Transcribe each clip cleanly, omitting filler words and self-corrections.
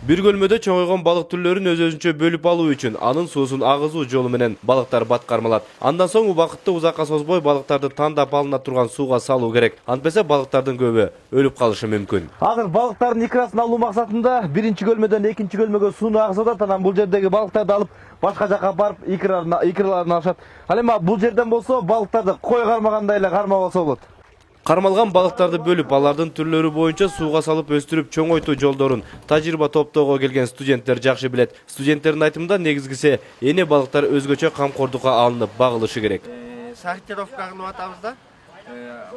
Bir gölmöдө чоңойгон балык түрлөрүн өз-өзүнчө бөлүп алуу үчүн анын суусун агызуу жолу менен балыктар баткармалат. Андан соң убакытты узакка созбой балыктарды тандап алына турган сууга салуу керек. Антпесе балыктардын көбү өлүп калышы мүмкүн. Азыр балыктардын икрасын алуу максатында биринчи гөлмөдөн экинчи гөлмөгө сууну агызып, анан бул жердеги балыктарды алып башка жака барып икраларын алышат. Ал эми бул жерден болсо балыктарды кой кармагандай эле кармап алса болот. Кармалган балыктарды бөлүп, алардын түрлөрү боюнча сууга салып өстүрүп чоңойтуу жолдорун тажрыйба топтоого келген студенттер жакшы билет. Студенттердин айтымында негизгиси эне балыктар өзгөчө камкордукка алынып багылышы керек. Сортировка кылып атабыз да.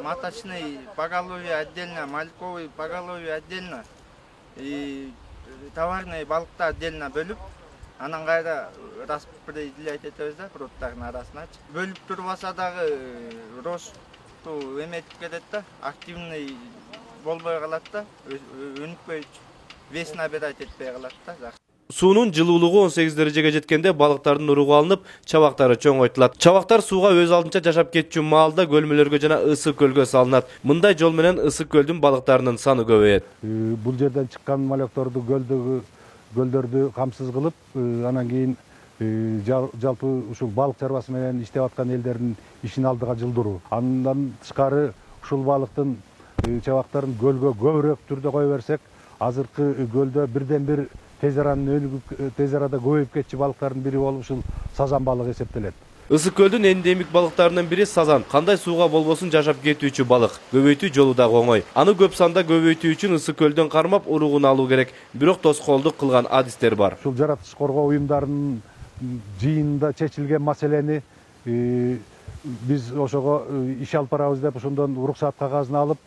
Маточный поголовье отдельно, мальковый поголовье отдельно. И товарный балыкты отдельно бөлүп, анан кайра распределять этебиз да пруттардын арасына. Бөлүп турбаса дагы рост эметип кетет да, активный болбой калат да, өнүкпөй вес набирать этпей калат да. Суунун жылуулугу 18 дережеге жеткенде балыктардын уругу алынып, чабактары чоңойтулат. Чабактар сууга өз алдынча жашап кетчү маалда гөлмөлөргө жана ысык көлгө салынат. Мындай жол менен ысык көлдүн балыктарынын саны көбөйөт. Бул жерден чыккан малектөрдү гөлдөрдү камсыз кылып, анан кийин жалпы ушул балык чарбасы менен иштеп аткан элдердин ишин алдыга жылдыруу. Андан тышкары ушул балыктын чабактарын гөлгө көбүрөөк түрдө кое берсек, азыркы гөлдө бирден бир тез арада көбөйүп кетчү балыктардын бири болуп ушул сазан балыгы эсептелет. Ысык көлдүн эндемик балыктарынын бири сазан. Кандай сууга болбосун жашап кетүүчү балык. Көбөйтүү жолу да оңой. Аны көп санда көбөйтүү үчүн ысык көлдөн кармап уругун алуу керек. Бирок тоскоолдук кылган адистер бар. Ушул жаратылыш коргоо уюмдарынын жыйынында чечилген маселени биз ошого иш алып барабыз деп ошондон уруксаат кагазын алып,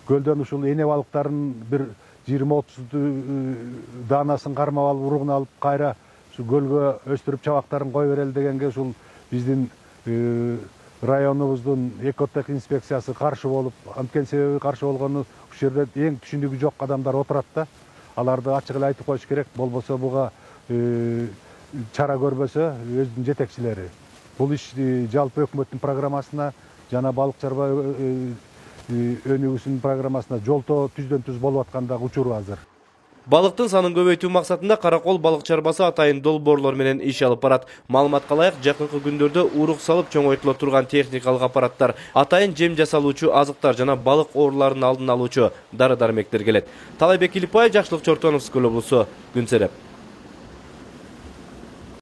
көлдөн ушул эне балыктарын бир 20-30 даанасын кармап алып, уругун алып, кайра гөлгө өстүрүп чабактарын кой берели дегенге ушул биздин районубуздун экотек инспекциясы каршы болуп, анткени себеби каршы болгону ушул жерде эң түшүнүгү жок адамдар отурат да. Аларды ачык эле айтып коюш керек, болбосо буга чара көрбөсө өзүнүн жетекчилери. Бул иш жалпы өкмөттүн программасына жана балык чарба өнүгүүсүнүн программасына жолтоо түздөн-түз болуп аткандагы учуру азыр. Балыктын санын көбөйтүү максатында Каракол балык чарбасы атайын долбоорлор менен иш алып барат. Маалыматка ылайык, жакынкы күндөрдө урук салып чоңойтула турган техникалык аппараттар, атайын жем жасалуучу азыктар жана балык ооруларынын алдын алуучу дары-дармектер келет. Талайбек Илипбаев, Жакшылык Чортоновский облусу, Күн Сереп.